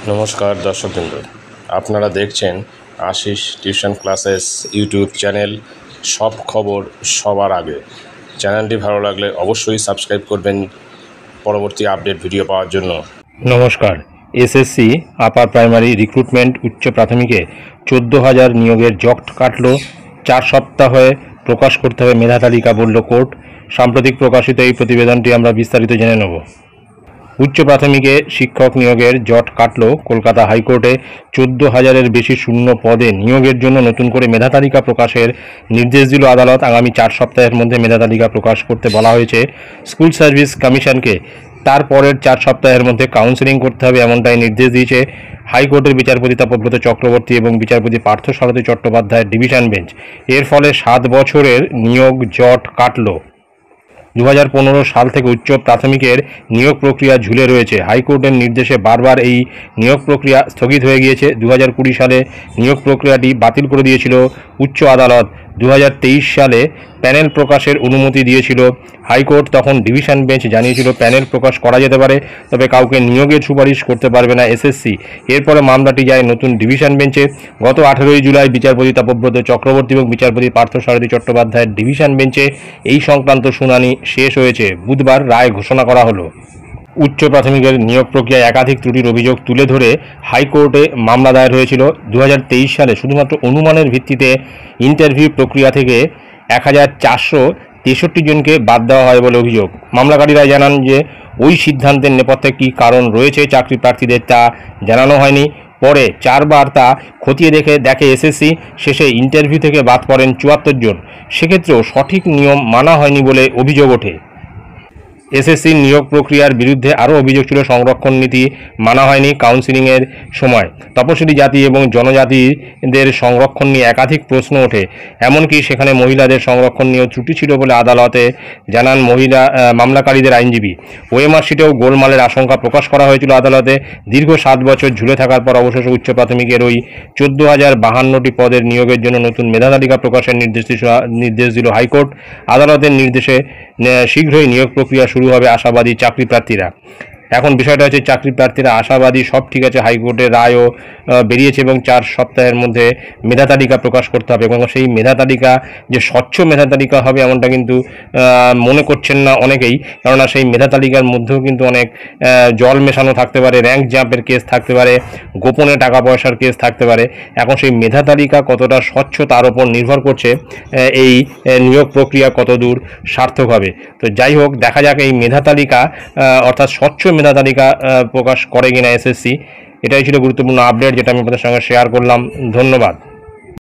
নমস্কার দর্শকবৃন্দ, আপনারা দেখছেন Ashis tuition classes YouTube channel. সব খবর সবার আগে। চ্যানেলটি ভালো লাগলে অবশ্যই সাবস্ক্রাইব করবেন পরবর্তী আপডেট ভিডিও পাওয়ার জন্য। নমস্কার। এসএসসি আপার প্রাইমারি রিক্রুটমেন্ট উচ্চ প্রাথমিকে 14,000 নিয়োগের জট কাটল। 4 সপ্তাহে প্রকাশ করতে হবে মেধা তালিকা, বলল কোর্ট। সাম্প্রতিক প্রকাশিত এই প্রতিবেদনটি আমরা বিস্তারিত জেনে নেব। উচ্চ প্রাথমিকে শিক্ষক নিয়োগের জট কাটল কলকাতা হাইকোর্টে। 14,000-এর বেশি শূন্য পদে নিয়োগের জন্য নতুন করে মেধা তালিকা প্রকাশের নির্দেশ দিল আদালত। আগামী 4 সপ্তাহের মধ্যে মেধা তালিকা প্রকাশ করতে বলা হয়েছে স্কুল সার্ভিস কমিশনকে। তারপরের 4 সপ্তাহের মধ্যে কাউন্সেলিং করতে হবে, এমনটাই নির্দেশ দিয়েছে হাইকোর্টের বিচারপতি তপব্রত চক্রবর্তী এবং বিচারপতি পার্থসারথী চট্টোপাধ্যায়ের ডিভিশন বেঞ্চ। এর ফলে 7 বছরের নিয়োগ জট কাটল। 2015 সাল থেকে উচ্চ প্রাথমিকের নিয়োগ প্রক্রিয়া ঝুলে রয়েছে। হাইকোর্টের নির্দেশে বারবার এই নিয়োগ প্রক্রিয়া স্থগিত হয়ে গিয়েছে। 2020 সালে নিয়োগ প্রক্রিয়াটি বাতিল করে দিয়েছিল উচ্চ আদালত। 2023 সালে প্যানেল প্রকাশের অনুমতি দিয়েছিল হাইকোর্ট। তখন ডিভিশন বেঞ্চ জানিয়েছিল প্যানেল প্রকাশ করা যেতে পারে, তবে কাউকে নিয়োগের সুপারিশ করতে পারবে না এসএসসি। এরপরে মামলাটি যায় নতুন ডিভিশন বেঞ্চে। গত 18 জুলাই বিচারপতি তপব্রত চক্রবর্তী এবং বিচারপতি পার্থসারথী চট্টোপাধ্যায়ের ডিভিশন বেঞ্চে এই সংক্রান্ত শুনানি শেষ হয়েছে। বুধবার রায় ঘোষণা করা হলো। উচ্চ প্রাথমিকের নিয়োগ প্রক্রিয়ায় একাধিক ত্রুটির অভিযোগ তুলে ধরে হাইকোর্টে মামলা দায়ের হয়েছিল। 2023 সালে শুধুমাত্র অনুমানের ভিত্তিতে ইন্টারভিউ প্রক্রিয়া থেকে 1,463 জনকে বাদ দেওয়া হয় বলে অভিযোগ। মামলাকারীরা জানান যে ওই সিদ্ধান্তের নেপথ্যে কী কারণ রয়েছে চাকরি প্রার্থীদের তা জানানো হয়নি। পরে 4 বার তা খতিয়ে দেখে এসএসসি। শেষে ইন্টারভিউ থেকে বাদ পড়েন 74 জন। সেক্ষেত্রেও সঠিক নিয়ম মানা হয়নি বলে অভিযোগ ওঠে। এসএসসির নিয়োগ প্রক্রিয়ার বিরুদ্ধে আরও অভিযোগ ছিল সংরক্ষণ নীতি মানা হয়নি কাউন্সিলিংয়ের সময়। তপশিলি জাতি এবং জনজাতিদের সংরক্ষণ নিয়ে একাধিক প্রশ্ন ওঠে। এমনকি সেখানে মহিলাদের সংরক্ষণ নিয়েও ত্রুটি ছিল বলে আদালতে জানান মামলাকারীদের আইনজীবী। ওএমআর শিটেও গোলমালের আশঙ্কা প্রকাশ করা হয়েছিল আদালতে। দীর্ঘ 7 বছর ঝুলে থাকার পর অবশেষে উচ্চ প্রাথমিকের ওই 14,052টি পদের নিয়োগের জন্য নতুন মেধা তালিকা প্রকাশের নির্দেশ দিল হাইকোর্ট। আদালতের নির্দেশে শীঘ্রই নিয়োগ প্রক্রিয়া শুরু হবে, আশাবাদী চাকরি প্রার্থীরা। এখন বিষয়টা হচ্ছে চাকরি প্রার্থীরা আশাবাদী, সব ঠিক আছে, হাইকোর্টের রায়ও বেরিয়েছে এবং 4 সপ্তাহের মধ্যে মেধা তালিকা প্রকাশ করতে হবে। এবং সেই মেধা তালিকা যে স্বচ্ছ মেধা তালিকা হবে এমনটা কিন্তু মনে করছেন না অনেকেই, কেননা সেই মেধা তালিকার মধ্যেও কিন্তু অনেক জল মেশানো থাকতে পারে, র্যাঙ্ক জাম্পের কেস থাকতে পারে, গোপনে টাকা পয়সার কেস থাকতে পারে। এখন সেই মেধা তালিকা কতটা স্বচ্ছ তার উপর নির্ভর করছে এই নিয়োগ প্রক্রিয়া কতদূর সার্থক হবে। তো যাই হোক, দেখা যাক এই মেধা তালিকা অর্থাৎ স্বচ্ছ মেধা তালিকা প্রকাশ করে কিনা এসএসসি। এটাই ছিল গুরুত্বপূর্ণ আপডেট যেটা আমি আপনাদের সঙ্গে শেয়ার করলাম। ধন্যবাদ।